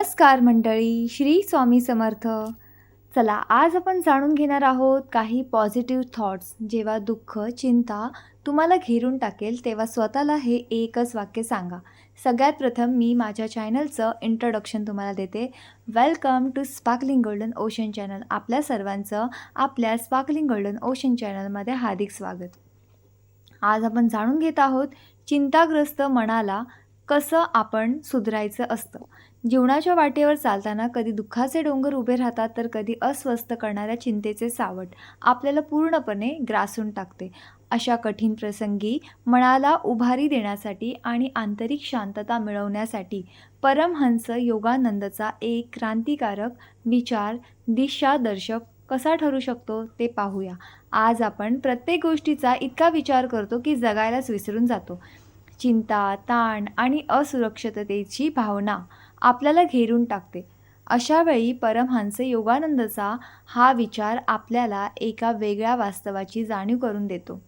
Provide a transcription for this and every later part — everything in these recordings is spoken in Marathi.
नमस्कार मंडळी, श्री स्वामी समर्थ. चला, आज आपण जाणून घेणार आहोत काही पॉझिटिव्ह थॉट्स. जेव्हा दुःख, चिंता तुम्हाला घेरून टाकेल, तेव्हा स्वतःला हे एकच वाक्य सांगा. सगळ्यात प्रथम मी माझ्या चॅनलचं इंट्रोडक्शन तुम्हाला देते. Welcome to sparkling golden ocean channel. आपल्या सर्वांचं आपल्या स्पार्कलिंग गोल्डन ओशन चॅनलमध्ये हार्दिक स्वागत. आज आपण जाणून घेत आहोत चिंताग्रस्त मनाला कसं आपण सुधारायचं असतं. जीवनाच्या वाटेवर चालताना कधी दुःखाचे डोंगर उभे राहतात, तर कधी अस्वस्थ करणाऱ्या चिंतेचे सावट आपल्याला पूर्णपणे ग्रासून टाकते. अशा कठीण प्रसंगी मनाला उभारी देण्यासाठी आणि आंतरिक शांतता मिळवण्यासाठी परमहंस योगानंदचा एक क्रांतिकारक विचार दिशादर्शक कसा ठरू शकतो ते पाहूया. आज आपण प्रत्येक गोष्टीचा इतका विचार करतो की जगायलाच विसरून जातो. चिंता, ताण आणि असुरक्षिततेची भावना आपल्याला घेरून टाकते. अशा वेळी परमहंस योगानंदचा हा विचार आपल्याला एका वेगळ्या वास्तवाची जाणीव करून देतो.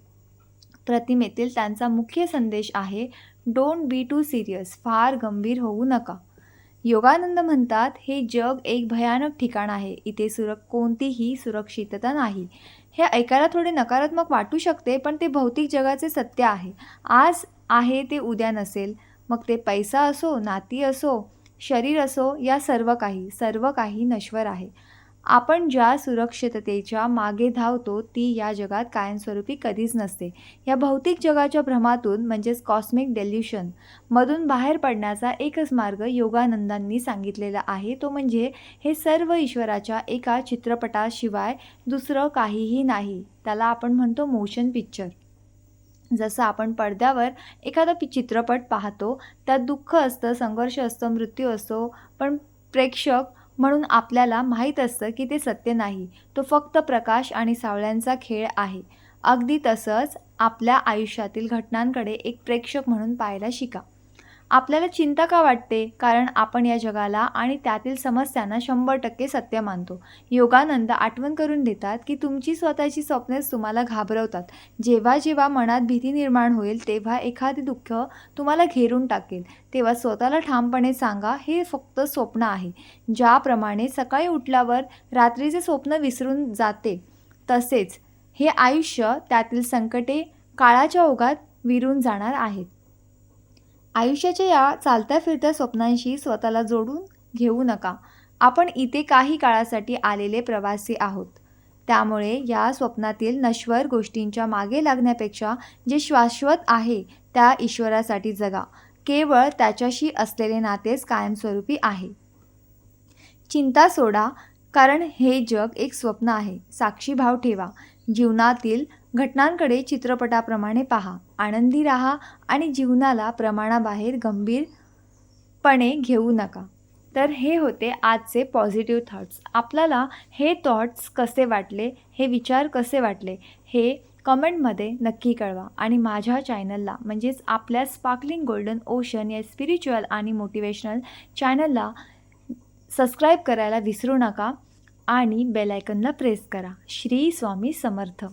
प्रतिमेतील त्यांचा मुख्य संदेश आहे, डोंट बी टू सिरियस. फार गंभीर होऊ नका. योगानंद म्हणतात, हे जग एक भयानक ठिकाण आहे. इथे कोणतीही सुरक्षितता नाही. हे ऐकायला थोडे नकारात्मक वाटू शकते, पण ते भौतिक जगाचे सत्य आहे. आज आहे ते उद्या नसेल. मग ते पैसा असो, नाती असो, शरीर असो, या सर्व काही नश्वर आहे. आपण ज्या सुरक्षिततेच्या मागे धावतो ती या जगात कायमस्वरूपी कधीच नसते. या भौतिक जगाच्या भ्रमातून म्हणजेच कॉस्मिक डेल्युशन मधून बाहेर पडण्याचा एकच मार्ग योगानंदांनी सांगितलेला आहे, तो म्हणजे हे सर्व ईश्वराच्या एका चित्रपटाशिवाय दुसरं काहीही नाही. त्याला आपण म्हणतो मोशन पिक्चर. जसं आपण पडद्यावर एखादा चित्रपट पाहतो, त्यात दुःख असतं, संघर्ष असतं, मृत्यू असतो, पण प्रेक्षक म्हणून आपल्याला माहीत असतं की ते सत्य नाही. तो फक्त प्रकाश आणि सावल्यांचा खेळ आहे. अगदी तसंच आपल्या आयुष्यातील घटनांकडे एक प्रेक्षक म्हणून पाहायला शिका. आपल्याला चिंता का वाटते? कारण आपण या जगाला आणि त्यातील समस्यांना 100% सत्य मानतो. योगानंद आठवण करून देतात की तुमची स्वतःची स्वप्नेच तुम्हाला घाबरवतात. जेव्हा जेव्हा मनात भीती निर्माण होईल, तेव्हा एखादे दुःख तुम्हाला घेरून टाकेल, तेव्हा स्वतःला ठामपणे सांगा, हे फक्त स्वप्न आहे. ज्याप्रमाणे सकाळी उठल्यावर रात्रीचे स्वप्न विसरून जाते, तसेच हे आयुष्य, त्यातील संकटे काळाच्या ओघात विरून जाणार आहेत. आयुष्याच्या या चालत्या फिरत्या स्वप्नांशी स्वतःला जोडून घेऊ नका. आपण इथे काही काळासाठी आलेले प्रवासी आहोत. त्यामुळे या स्वप्नातील नश्वर गोष्टींच्या मागे लागण्यापेक्षा जे शाश्वत आहे त्या ईश्वरासाठी जगा. केवळ त्याच्याशी असलेले नातेच कायमस्वरूपी आहे. चिंता सोडा, कारण हे जग एक स्वप्न आहे. साक्षी भाव ठेवा. जीवनातील घटनांकडे चित्रपटाप्रमाणे पहा. आनंदी राहा आणि जीवनाला प्रमाणाबाहेर गंभीरपणे घेऊ नका. तर हे होते आजचे पॉझिटिव्ह थॉट्स. आपल्याला हे थॉट्स कसे वाटले, हे विचार कसे वाटले, हे कमेंटमध्ये नक्की कळवा. आणि माझ्या चॅनलला म्हणजेच आपल्या स्पार्कलिंग गोल्डन ओशन या स्पिरिच्युअल आणि मोटिवेशनल चॅनलला सबस्क्राईब करायला विसरू नका आणि बेल आयकॉनला प्रेस करा. श्री स्वामी समर्थ.